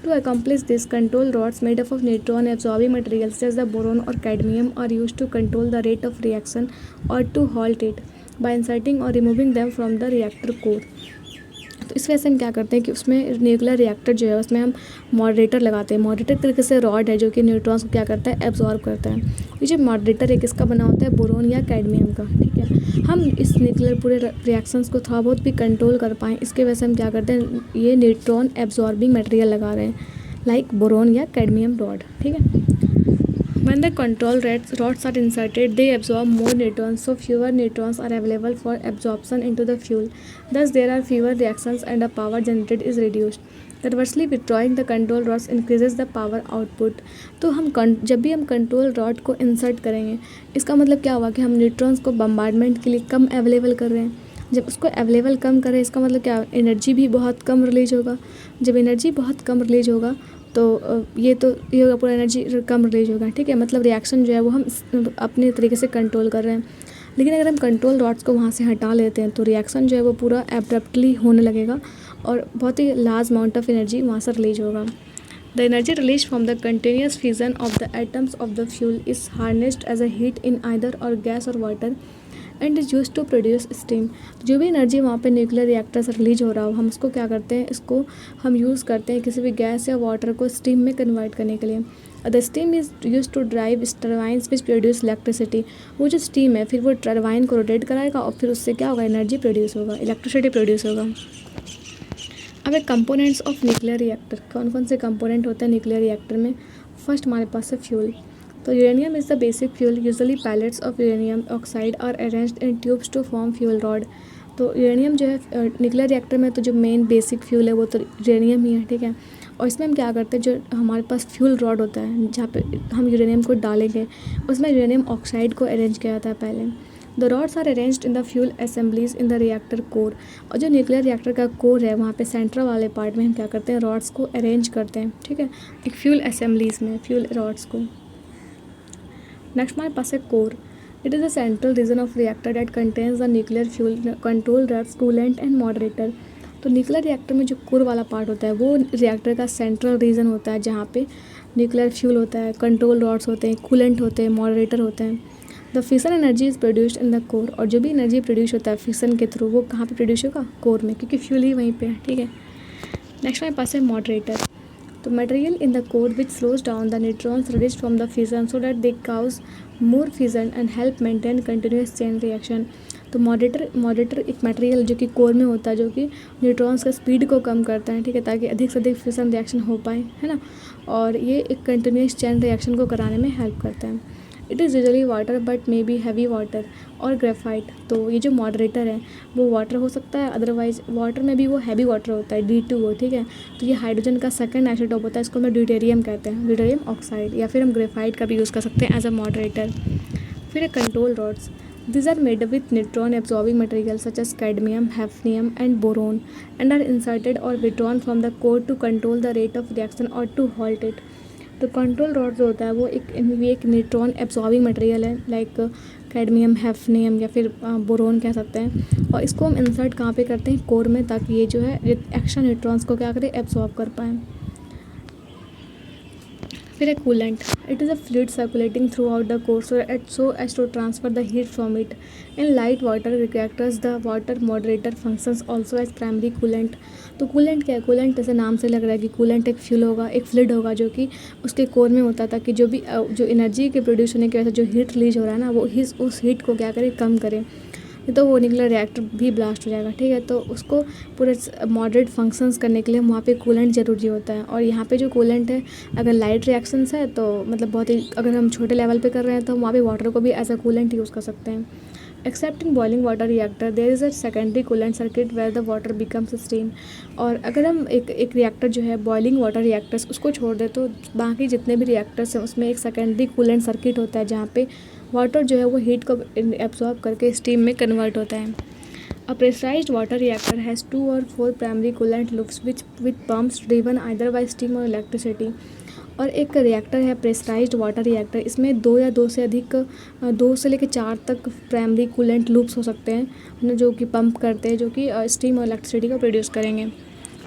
To accomplish this, control rods made up of neutron absorbing materials such as the boron or cadmium are used to control the rate of reaction or to halt it by inserting or removing them from the reactor core. तो इस वजह से हम क्या करते हैं कि उसमें न्यूक्लियर रिएक्टर जो है उसमें हम मॉडरेटर लगाते हैं। मॉडरेटर तरीके से रॉड है जो कि न्यूट्रॉन्स को क्या करता है, एब्जॉर्ब करता है। ये जो मॉडरेटर है किसका बना होता है, बोरोन या कैडमियम का, ठीक है। हम इस न्यूक्लियर पूरे रिएक्शंस को थोड़ा बहुत भी कंट्रोल कर पाएँ, इसके वजह से हम क्या करते हैं, ये न्यूट्रॉन एब्जॉर्बिंग मटेरियल लगा रहे हैं, लाइक बोरोन या कैडमियम रॉड, ठीक है। When the control rods are inserted, they absorb more neutrons, so fewer neutrons are available for absorption into the fuel. Thus, there are fewer reactions and the power generated is reduced. Conversely, withdrawing the control rods increases the power output. तो हम जब भी हम control rod को insert करेंगे, इसका मतलब क्या हुआ कि हम न्यूट्रॉन्स को बम्बार्डमेंट के लिए कम अवेलेबल कर रहे हैं। जब उसको अवेलेबल कम करें, इसका मतलब क्या, एनर्जी भी बहुत कम रिलीज होगा। जब एनर्जी बहुत कम रिलीज होगा तो ये होगा, पूरा एनर्जी कम रिलीज होगा, ठीक है। मतलब रिएक्शन जो है वो हम अपने तरीके से कंट्रोल कर रहे हैं। लेकिन अगर हम कंट्रोल रॉड्स को वहाँ से हटा लेते हैं तो रिएक्शन जो है वो पूरा एब्रप्टली होने लगेगा और बहुत ही लार्ज अमाउंट ऑफ एनर्जी वहाँ से रिलीज होगा। The energy release from the continuous fusion of the atoms of the fuel is harnessed as a heat in either or gas or water and is use to produce steam. जो भी energy वहाँ पे nuclear reactor से release हो रहा हो, हम उसको क्या करते हैं, इसको हम यूज़ करते हैं किसी भी गैस या वाटर को स्टीम में कन्वर्ट करने के लिए। The steam is use to drive turbines which produce electricity. वो जो स्टीम है फिर वो टरबाइन को रोटेट कराएगा और फिर उससे क्या होगा, एनर्जी प्रोड्यूस होगा, इलेक्ट्रिसिटी प्रोड्यूस होगा। अब एक कंपोनेंट्स ऑफ न्यूक्लियर रिएक्टर, कौन कौन से कंपोनेंट होते हैं न्यूक्लियर रिएक्टर में। फर्स्ट हमारे पास है फ्यूल। तो uranium is the basic fuel. Usually pellets of uranium oxide are arranged in tubes to form fuel rod. तो यूरेनियम जो है न्यूक्लियर रिएक्टर में तो जो मेन बेसिक फ्यूल है वो तो यूरेनियम ही है, ठीक है। और इसमें हम क्या करते हैं, जो हमारे पास फ्यूल रॉड होता है जहाँ पे हम यूरेनियम को डालेंगे, उसमें यूरेनियम ऑक्साइड को अरेंज किया जाता है पहले। The rods are arranged in the fuel assemblies in the reactor core. और जो न्यूक्लियर रिएक्टर का कोर है वहाँ पे सेंट्रल वाले पार्ट में हम क्या करते हैं, रॉड्स को अरेंज करते हैं, ठीक है, एक फ्यूल असेंबलीज में फ्यूल रॉड्स को। नेक्स्ट हमारे पास है core. It is the central region of reactor date contains the nuclear fuel, control rods, coolant and moderator. तो न्यूक्लियर रिएक्टर में जो कोर वाला पार्ट होता है वो रिएक्टर का सेंट्रल रीजन होता है जहाँ पे न्यूक्लियर फ्यूल होता है, कंट्रोल रॉड्स होते हैं, कूलेंट होते हैं, मॉडरेटर होते हैं। The fission energy is produced in the core. और जो भी एनर्जी प्रोड्यूस होता है फिशन के थ्रू वो कहाँ पे प्रोड्यूस होगा, कोर में, क्योंकि फ्यूल ही वहीं पे है, ठीक है। नेक्स्ट हमारे पास है मॉडरेटर। तो material in the core which slows down the neutrons released from the fission so that they cause more fission and help maintain continuous chain reaction. तो मॉडरेटर एक मटेरियल जो कि कोर में होता है जो कि न्यूट्रॉन्स का स्पीड को कम करता है, ठीक है, ताकि अधिक से अधिक फिशन रिएक्शन हो पाए, है ना। और ये एक कंटिन्यूस चेन रिएक्शन को कराने में हेल्प करता है। It is usually water but may be heavy water और ग्रेफाइट। तो ये जो मॉडरेटर है वो वाटर हो सकता है, अदरवाइज वाटर में भी वो हैवी वाटर होता है, D2O, ठीक है। तो ये हाइड्रोजन का सेकंड आइसोटोप होता है, इसको हम ड्यूटेरियम कहते हैं, ड्यूटेरियम ऑक्साइड, या फिर हम ग्रेफाइट का भी यूज़ कर सकते हैं एज अ मॉडरेटर। फिर control rods. These are made with neutron absorbing materials such as cadmium, hafnium and boron and are inserted or withdrawn from the core to control the rate of reaction or to halt it. तो control rod जो होता है वो एक neutron absorbing material है, like cadmium, hafnium या फिर boron कह सकते हैं। और इसको हम इंसर्ट कहाँ पे करते हैं, कोर में, ताकि ये जो है एक्स्ट्रा न्यूट्रॉन्स को क्या करे, एब्जॉर्ब कर पाएँ। फिर है coolant. It is a fluid circulating throughout the core so as to transfer the heat from it in light water reactors. The water moderator functions also as primary coolant. तो coolant क्या है, coolant जैसे नाम से लग रहा है कि कूलेंट एक फ्यूल होगा, एक फ्लूइड होगा जो कि उसके कोर में होता है, ताकि जो एनर्जी के प्रोड्यूस होने की वजह से जो हीट रिलीज हो रहा है ना वो उस हीट को क्या करे, कम करे, तो वो न्यूक्लियर रिएक्टर भी ब्लास्ट हो जाएगा, ठीक है। तो उसको पूरे मॉडरेट फंक्शंस करने के लिए वहाँ पे कूलेंट ज़रूरी होता है। और यहाँ पे जो कूलेंट है, अगर लाइट रिएक्शंस है तो मतलब बहुत ही, अगर हम छोटे लेवल पे कर रहे हैं तो वहाँ पे वाटर को भी एज अ कूलेंट यूज़ कर सकते हैं। Except in boiling water reactor there is a secondary coolant circuit where the water becomes steam. और अगर हम एक रिएक्टर जो है बॉइलिंग वाटर रिएक्टर्स उसको छोड़ दें तो बाकी जितने भी रिएक्टर्स हैं उसमें एक सेकेंडरी कूलेंट सर्किट होता है जहाँ पे वाटर जो है वो हीट को एब्जॉर्ब करके स्टीम में कन्वर्ट होता है। A pressurized water reactor has 2 or 4 primary coolant loops which with pumps driven either by steam or electricity। और एक रिएक्टर है प्रेशराइज्ड वाटर रिएक्टर, इसमें 2 या 2 से अधिक 2 से लेकर 4 तक प्राइमरी कूलेंट लूप्स हो सकते हैं जो कि पंप करते हैं, जो कि स्टीम और इलेक्ट्रिसिटी को प्रोड्यूस करेंगे।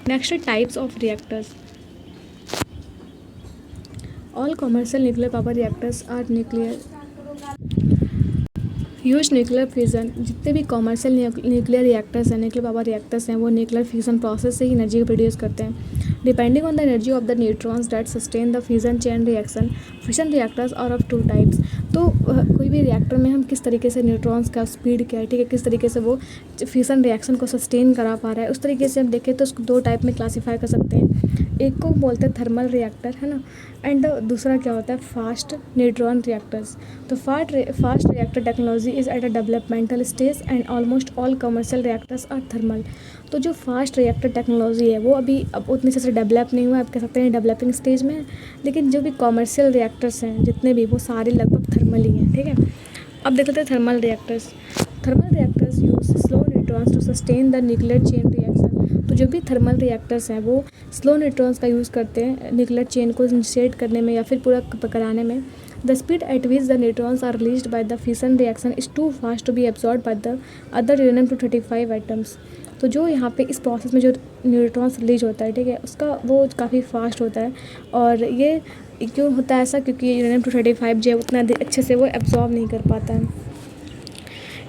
Next types of reactors. All commercial nuclear power reactors are nuclear use nuclear fusion. जितने भी कॉमर्शियल न्यूक्लियर रिएक्टर्स हैं, न्यूक्लियर पावर रिएक्टर्स हैं, वो न्यूक्लियर फ्यूज़न प्रोसेस से ही एनर्जी को प्रोड्यूस करते हैं। Depending on the energy of the neutrons that sustain the fusion chain reaction. Fusion reactors are of 2 types. तो कोई भी रिएक्टर में हम किस तरीके से न्यूट्रॉन्स का स्पीड क्या है, ठीक है, किस तरीके से वो फ्यूज़न रिएक्शन को सस्टेन करा पा रहा है, उस तरीके से हम देखें तो उसको 2 टाइप में क्लासीफाई कर सकते हैं। एक को बोलते हैं थर्मल रिएक्टर, है ना, एंड दूसरा क्या होता है फास्ट न्यूट्रॉन रिएक्टर्स। तो fast reactor technology is at a developmental stage and almost all commercial reactors are thermal. तो जो फास्ट रिएक्टर टेक्नोलॉजी है वो अभी अब उतनी से डेवलप नहीं हुआ, आप कह सकते हैं डेवलपिंग स्टेज में है। लेकिन जो भी कमर्शियल रिएक्टर्स हैं जितने भी, वो सारे लगभग थर्मल ही हैं, ठीक है। अब देख लेते हैं thermal reactors. Thermal reactors use slow neutrons to sustain the nuclear chain reaction. तो जो भी थर्मल रिएक्टर्स हैं वो स्लो न्यूट्रॉन्स का यूज़ करते हैं न्यूक्लियर चेन को इनिशिएट करने में या फिर पूरा कराने में। The speed at which the neutrons are released by the fission reaction is too fast to be absorbed by the other यूरेनियम-235 एटम्स। तो जो यहाँ पे इस प्रोसेस में जो न्यूट्रॉन्स रिलीज होता है, ठीक है, उसका वो काफ़ी फास्ट होता है। और ये क्यों होता है ऐसा, क्योंकि यूरेनियम-235 जो है उतना अच्छे से वो एब्जॉर्ब नहीं कर पाता है।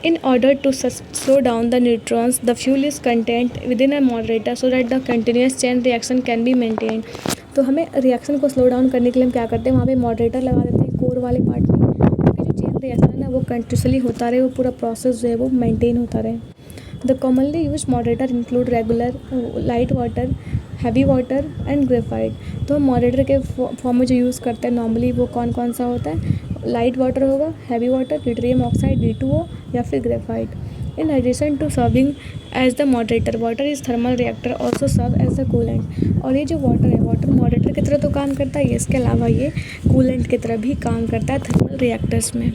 In order to slow down the neutrons, the fuel is contained within a moderator so that the continuous chain reaction can be maintained। तो हमें रिएक्शन को स्लो डाउन करने के लिए हम क्या करते हैं, वहाँ पे मॉडरेटर लगा देते हैं कोर वाले पार्ट में, ताकि जो चेन रिएक्शन है ना वो कंटिन्यूसली होता रहे, वो पूरा प्रोसेस जो है वो मेंटेन होता रहे। The commonly use moderator include regular, light water, heavy water and graphite. तो मॉडरेटर के फॉर्म में जो यूज़ करते हैं नॉर्मली वो कौन कौन सा होता है, लाइट वाटर होगा, heavy water, deuterium oxide D2O या फिर graphite. In addition to serving as the moderator, water is thermal reactor also serve as the coolant. और ये जो वाटर है, वाटर मॉडरेटर की तरह तो काम करता है, इसके अलावा ये कूलेंट की तरह भी काम करता है थर्मल रिएक्टर्स में।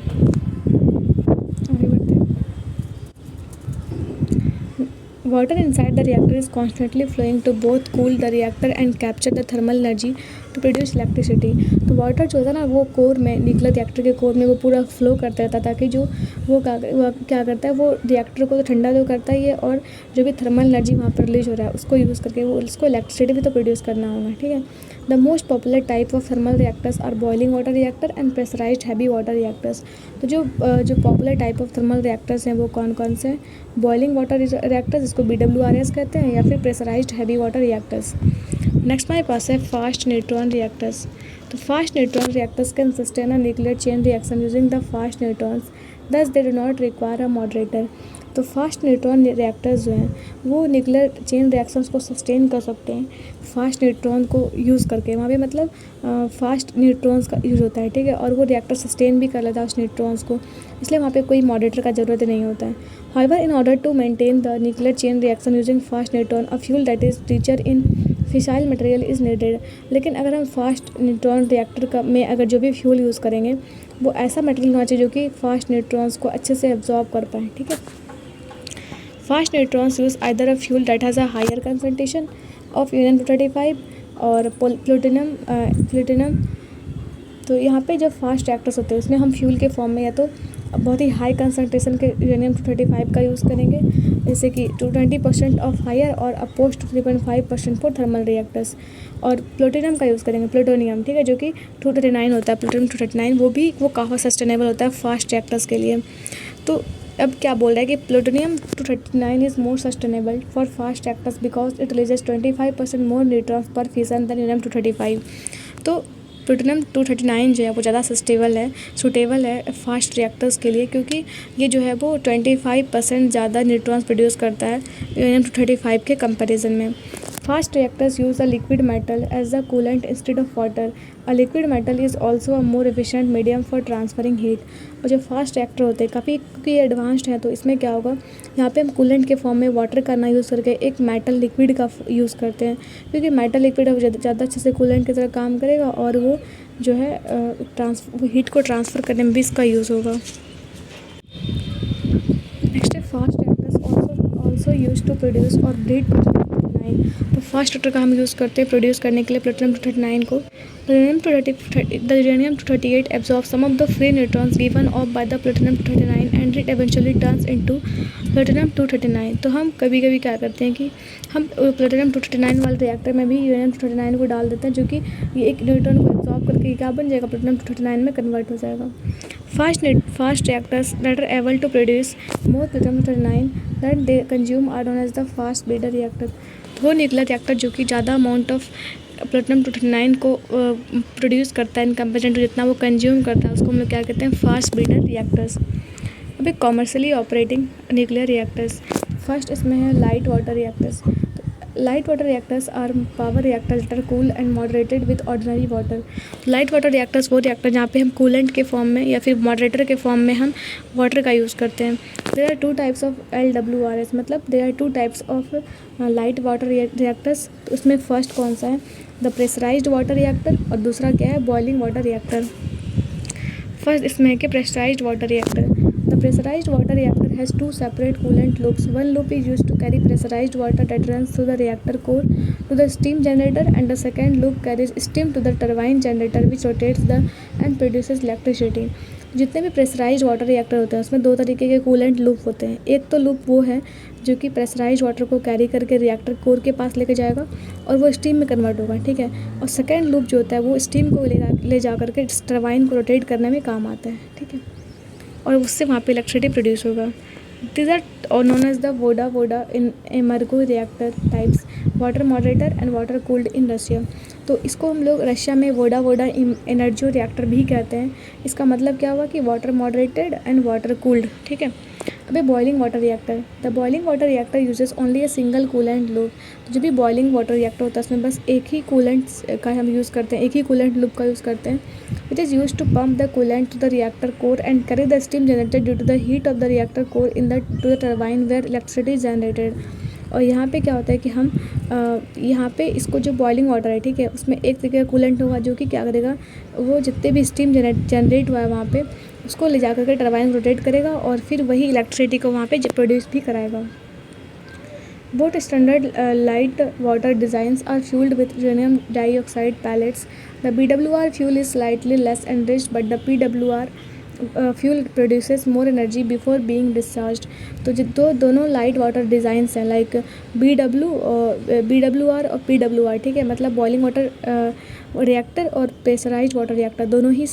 Water inside the reactor is constantly flowing to both cool the reactor and capture the thermal energy to produce electricity। तो वाटर जो होता है ना वो कोर में, न्यूक्लियर रिएक्टर के कोर में वो पूरा फ्लो करता रहता है, ताकि जो वो क्या करता है, वो रिएक्टर को तो ठंडा तो करता ही है, और जो भी थर्मल एनर्जी वहाँ पर रिलीज हो रहा है उसको यूज़ करके वो उसको इलेक्ट्रिसिटी भी तो प्रोड्यूस करना होगा, ठीक है। The most popular type of thermal reactors are boiling water reactor and pressurized heavy water reactors. तो जो popular type of thermal reactors हैं वो कौन कौन से हैं, बॉइलिंग वाटर रिएक्टर्स जिसको BWRS कहते हैं, या फिर pressurized heavy water reactors. Next हमारे पास है फास्ट न्यूट्रॉन रिएक्टर्स। तो fast neutron reactors can sustain a nuclear chain reaction using the fast neutrons, thus they do not require a moderator. तो फास्ट न्यूट्रॉन रिएक्टर्स जो हैं वो nuclear chain reactions को sustain कर सकते हैं फास्ट न्यूट्रॉन को यूज़ करके। वहाँ पे मतलब फास्ट न्यूट्रॉन्स का यूज़ होता है, ठीक है, और वो रिएक्टर सस्टेन भी कर लेता है उस न्यूट्रॉन्स को, इसलिए वहाँ पे कोई मॉडरेटर का ज़रूरत नहीं होता है। However in order to maintain the nuclear chain reaction using fast neutron, a fuel that is richer in fissile material is needed. लेकिन अगर हम फास्ट न्यूट्रॉन रिएक्टर का में अगर जो भी फ्यूल यूज़ करेंगे वो ऐसा मटेरियल होना चाहिए जो कि फास्ट न्यूट्रॉन्स को अच्छे से एब्जॉर्ब कर पाए, ठीक है। Fast neutrons use either a fuel that has a higher concentration of यूरेनियम-235 और प्लूटोनियम। तो यहाँ पे जब फास्ट रिएक्टर्स होते हैं उसमें हम फ्यूल के फॉर्म में या तो बहुत ही हाई कंसंट्रेशन के यूरेनियम-235 का यूज़ करेंगे, जैसे कि 220% of higher or opposed to 3.5% for thermal reactors. और प्लूटोनियम का यूज़ करेंगे, प्लूटोनियम, ठीक है, जो कि 239 होता है, प्लूटोनियम-239, वो काफ़ी सस्टेनेबल होता है फास्ट रिएक्टर्स के लिए। तो अब क्या बोल रहा है कि plutonium two thirty nine is more sustainable for fast reactors because it releases 25% more neutrons per fission than यूरेनियम-235। तो प्लूटोनियम-239 जो है वो ज़्यादा सूटेबल है फास्ट रिएक्टर्स के लिए, क्योंकि ये जो है वो 25% ज़्यादा न्यूट्रॉन्स प्रोड्यूस करता है यूरेनियम-235 के कंपैरिजन में। Fast reactors use a liquid metal as the coolant instead of water. A liquid metal is also a more efficient medium for transferring heat. और जो फास्ट रिएक्टर होते हैं काफ़ी क्योंकि एडवांस्ड है, तो इसमें क्या होगा, यहाँ पे हम कूलेंट के फॉर्म में वाटर का ना यूज़ करके एक मेटल लिक्विड का यूज़ करते हैं, क्योंकि मेटल लिक्विड अब ज़्यादा अच्छे से कूलेंट की तरह काम करेगा और वो जो है हीट को ट्रांसफ़र करने में भी इसका यूज़ होगा। नेक्स्ट है fast reactors also use to produce or breed plutonium. तो फास्ट रिएक्टर का हम यूज़ करते हैं प्रोड्यूस करने के लिए प्लूटोनियम 239 को। The uranium-238 absorbs some of the free neutrons given off by the plutonium-239 and it eventually turns into plutonium-239। तो हम कभी कभी क्या करते हैं कि हम प्लूटोनियम-239 वाले रिएक्टर में भी यूरेनियम-239 को डाल देते हैं, जो कि ये एक न्यूट्रॉन को एब्जॉर्ब करके क्या बन जाएगा, प्लूटोनियम-239 में कन्वर्ट हो जाएगा। Fast reactors that are able to produce more plutonium-239 that they consume are known as the fast breeder reactor। वो न्यूक्लियर रिएक्टर जो कि ज़्यादा अमाउंट ऑफ प्लूटोनियम-239 को प्रोड्यूस करता है इन कंपेरिजन टू जितना वो कंज्यूम करता है, उसको हम लोग क्या कहते हैं, फास्ट ब्रीडर रिएक्टर्स। अब एक commercially operating nuclear reactors, first इसमें है light water reactors. Light water reactors are power reactors that are cool and moderated with ordinary water. Light water reactors वो रिएक्टर जहाँ पे हम कूलेंट के फॉर्म में या फिर मॉडरेटर के फॉर्म में हम वाटर का यूज़ करते हैं। There are 2 types of LWRs, मतलब there are 2 types of light water reactors. तो उसमें फर्स्ट कौन सा है, द प्रेशराइज्ड वाटर रिएक्टर, और दूसरा क्या है, बॉइलिंग वाटर रिएक्टर। फर्स्ट इसमें है कि pressurized water reactor. The pressurized water reactor has 2 separate coolant loops. One loop is used to carry pressurized water that runs through the reactor core to the steam generator, and the second loop carries steam to the turbine generator which rotates and produces electricity। जितने भी pressurised water reactor होते हैं उसमें 2 तरीके के coolant loop होते हैं। एक तो लूप वो है जो कि प्रेशराइज्ड वाटर को कैरी करके रिएक्टर कोर के पास लेके जाएगा और वो स्टीम में कन्वर्ट होगा, ठीक है। और सेकेंड लूप जो होता है वो स्टीम को ले जा करके टरबाइन को रोटेट करने में काम आता है, ठीक है, और उससे वहाँ पे इलेक्ट्रिसिटी प्रोड्यूस होगा। These are known as the Voda in Emergo reactor types, water moderator and water cooled in Russia। तो इसको हम लोग रशिया में वोडा एनर्जो रिएक्टर भी कहते हैं। इसका मतलब क्या हुआ कि water moderated and water cooled, ठीक है। अबे boiling water reactor, the boiling water reactor uses only a single coolant loop. तो जो भी बॉइलिंग वाटर रिएक्टर होता है उसमें बस एक ही कूलेंट का हम यूज़ करते हैं, एक ही कूलेंट लूप का यूज़ करते हैं। It is use to pump the coolant to the reactor core and carry the steam generated due to the heat of the reactor core to the turbine where electricity generated. और यहाँ पे क्या होता है कि हम यहाँ पे इसको जो बॉइलिंग वाटर है, ठीक है, उसमें एक तरीके का कूलेंट होगा जो कि क्या करेगा, वो जितने भी स्टीम जनरेट हुआ है वहाँ पे उसको ले जा करके टरबाइन रोटेट करेगा और फिर वही इलेक्ट्रिसिटी को वहाँ पे प्रोड्यूस भी कराएगा। Both standard light water designs are fueled with uranium dioxide pellets. The BWR fuel is slightly less enriched, but the PWR fuel produces more energy before being discharged। तो दोनों लाइट वाटर डिज़ाइंस हैं, like BWR और PWR, ठीक है, मतलब boiling water reactor और pressurised water reactor दोनों ही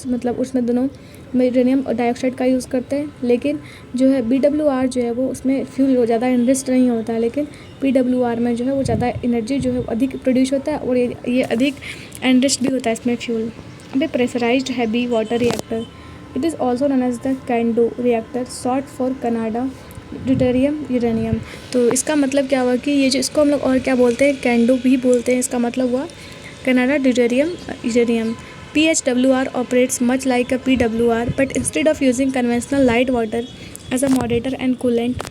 मतलब उसमें दोनों में यूरेनियम डाइऑक्साइड का यूज़ करते हैं। लेकिन जो है BWR जो है वो उसमें फ्यूल ज़्यादा इनरिच्ड नहीं होता है, लेकिन PWR में जो है वो ज़्यादा एनर्जी जो है अधिक प्रोड्यूस होता है और ये अधिक एनरिच्ड भी होता है इसमें फ्यूल। अभी pressurized heavy water reactor, it is also known as the CANDU reactor, short for Canada deuterium uranium. तो इसका मतलब क्या हुआ कि ये जो इसको हम लोग और क्या बोलते हैं, कैंडो भी बोलते हैं। इसका मतलब हुआ Canada deuterium uranium. PHWR operates much like a PWR, but instead of using conventional light water as a moderator and coolant,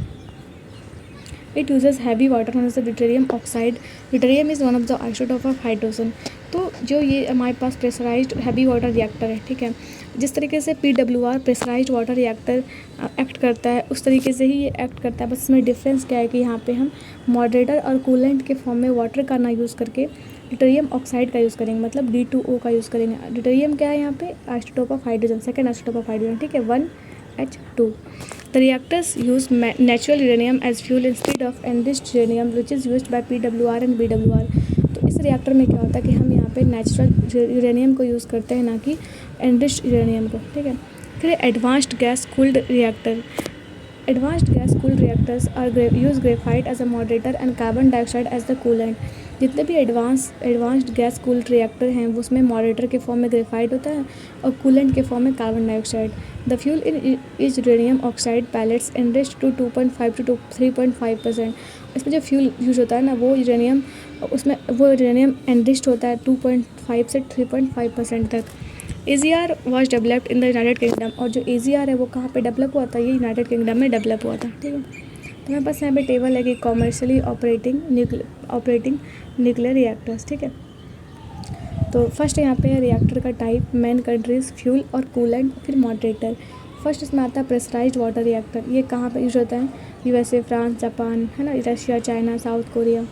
it uses heavy water known as the deuterium oxide। Deuterium is one of the isotope of hydrogen। तो जो ये हमारे पास pressurized heavy water reactor है, ठीक है, जिस तरीके से PWR pressurized water reactor act करता है उस तरीके से ही ये एक्ट करता है। बस इसमें डिफरेंस क्या है कि यहाँ पे हम मॉडरेटर और कूलेंट के फॉर्म में वाटर का ना यूज़ करके ड्यूटेरियम ऑक्साइड का यूज़ करेंगे, मतलब D2O का यूज़ करेंगे। ड्यूटेरियम क्या है यहाँ पे, isotope of hydrogen, second isotope of hydrogen, ठीक है, 1H2। The reactors use natural uranium as fuel instead of enriched uranium which is used by PWR and BWR। तो इस रिएक्टर में क्या होता है कि हम यहाँ पे नेचुरल यूरेनियम को यूज़ करते हैं, ना कि एनरिच्ड यूरेनियम को, ठीक है। फिर advanced gas cooled reactor, Advanced gas cooled reactors use graphite as a moderator and carbon dioxide as the coolant। जितने भी एडवांस्ड गैस कूल्ड रिएक्टर हैं वो उसमें मॉडरेटर के फॉर्म में ग्रेफाइट होता है और कूलेंट के फॉर्म में carbon dioxide. The fuel is uranium oxide pellets enriched to 2.5 to 3.5%। इसमें जो फ्यूल यूज होता है ना वो यूरेनियम, उसमें वो यूरेनियम एनरिच्ड होता है 2.5 से 3.5% तक। AZR was developed in the United kingdom, और जो AZR है वो कहाँ पे डेवलप हुआ था, ये यूनाइटेड किंगडम में डेवलप हुआ था, ठीक है। तो हमारे पास यहाँ पे टेबल है कि कॉमर्शियली ऑपरेटिंग न्यूक्लियर रिएक्टर्स, ठीक है। तो फर्स्ट यहाँ पे है रिएक्टर का टाइप, मेन कंट्रीज, फ्यूल और कूलेंट, फिर मॉडरेटर। फर्स्ट इसमें आता है प्रेशराइज्ड वाटर रिएक्टर। ये कहाँ पे यूज होता है, USA, फ्रांस, जापान, है ना, रशिया, चाइना, साउथ कोरिया।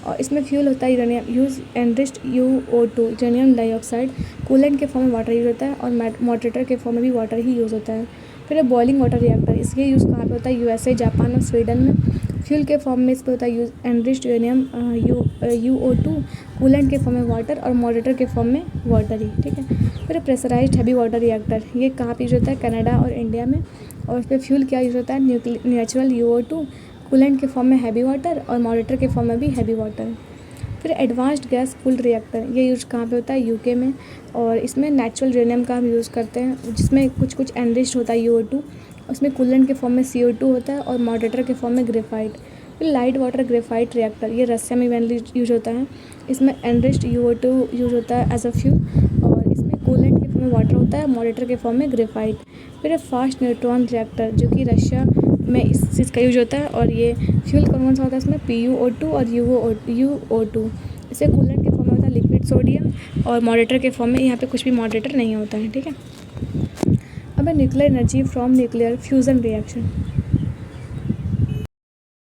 और इसमें फ्यूल होता है uranium use enriched UO2, uranium dioxide. Coolant के फॉर्म में वाटर यूज होता है और मॉडरेटर के फॉर्म में भी वाटर ही यूज़ होता है। फिर बॉइलिंग वाटर रिएक्टर, इसके यूज़ कहाँ पे होता है, USA, जापान और स्वीडन में। फ्यूल के फॉर्म में इस पर होता है use enriched uranium UO2, coolant के फॉर्म में वाटर और मॉडरेटर के फॉर्म में वाटर ही, ठीक है। फिर प्रेशराइज्ड हैवी वाटर रिएक्टर, ये कहाँ पे यूज होता है, कनाडा और इंडिया में। और इस पर फ्यूल क्या यूज होता है, नेचुरल UO2, कूलेंट के फॉर्म में हैवी वाटर और मॉडरेटर के फॉर्म में भी हैवी वाटर। फिर एडवांस्ड गैस कूल्ड रिएक्टर, ये यूज कहाँ पे होता है, UK में। और इसमें नेचुरल यूरेनियम का हम यूज़ करते हैं, जिसमें कुछ एनरिच्ड होता है UO2, उसमें कूलेंट के फॉर्म में CO2 होता है और मॉडरेटर के फॉर्म में ग्रेफाइट। फिर लाइट वाटर ग्रेफाइट रिएक्टर, ये रसिया में मेनली यूज होता है। इसमें एनरिच्ड UO2 यूज होता है एज अ फ्यूल, और इसमें कूलेंट के फॉर्म में वाटर होता है, मॉडरेटर के फॉर्म में ग्रेफाइट। फिर फास्ट न्यूट्रॉन रिएक्टर, जो कि रशिया में इस चीज़ का यूज होता है, और ये फ्यूल कौन सा होता है, इसमें PuO2 और UO2। इसे कूलेंट के फॉर्म में होता है लिक्विड सोडियम, और मॉडरेटर के फॉर्म में यहाँ पे कुछ भी मॉडरेटर नहीं होता है, ठीक है। अब है nuclear energy from nuclear fusion reaction.